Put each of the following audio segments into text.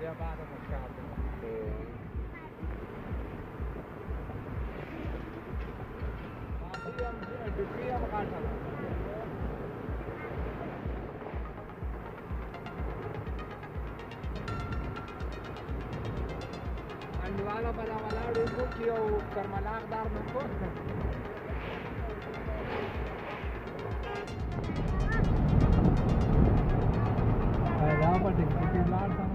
بیا بعد مشکل هم قاطع انډیواله بلا ولاړو کو چې یو کرملاق دار مې کو دا پټې کې لاړ سم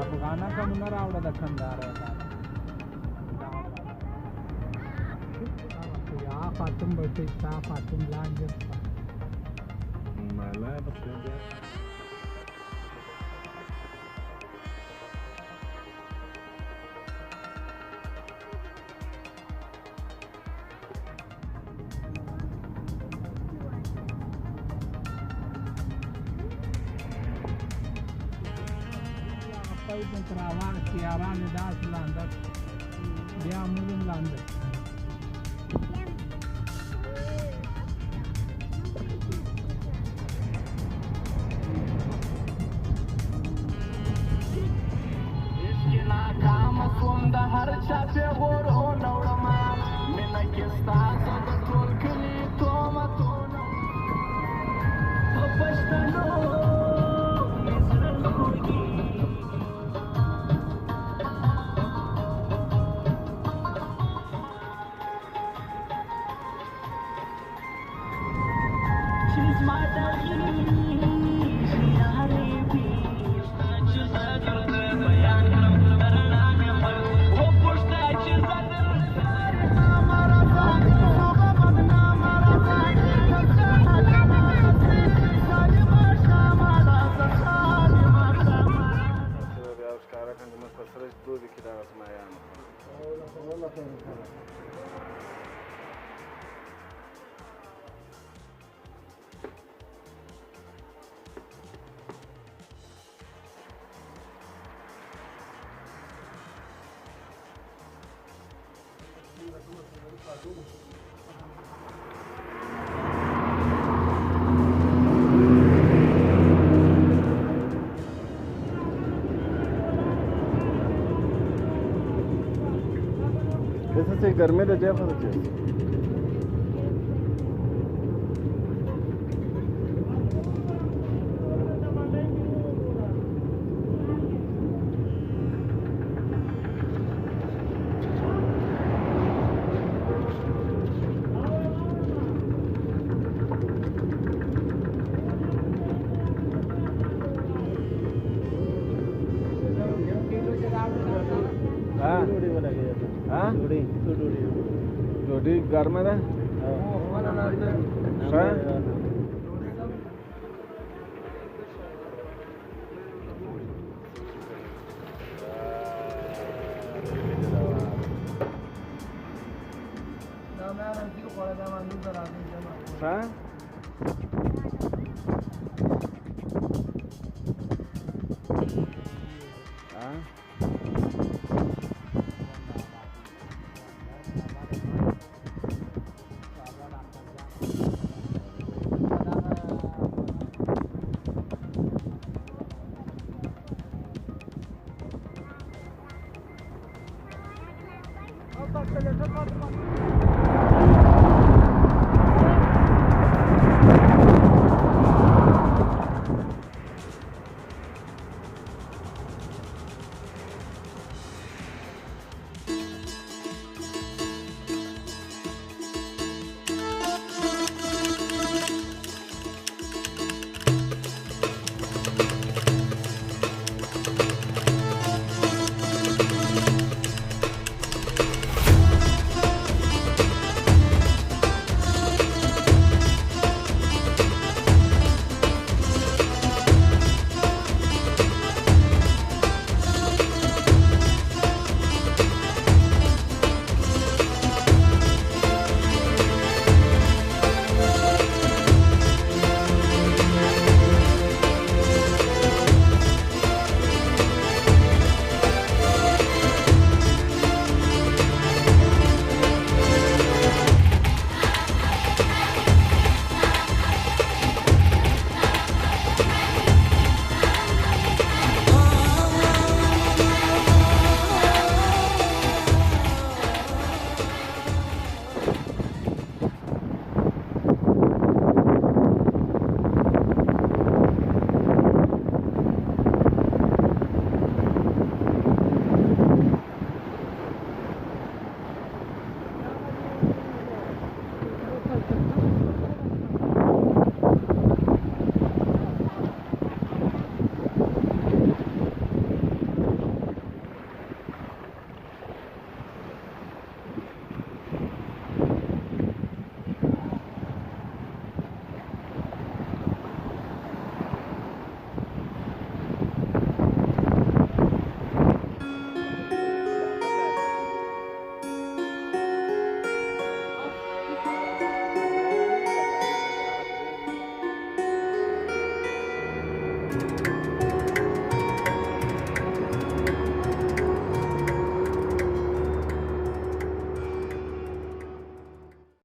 افغانا کا منه راوړه د کندهار یا فاطم بچی تا فاطم لاندې مالا بچی تراوان سیاران داس لاندې بیا موږ لاندې د هر چا پیغور او نوړما مینه کې ستاسو د ټول کلي تهمتونه په پښتنو مې زړه خوږي چې زما Ese es el Carmelo de Jefferson. Jadi garma dah? Saya? Saya? Bak,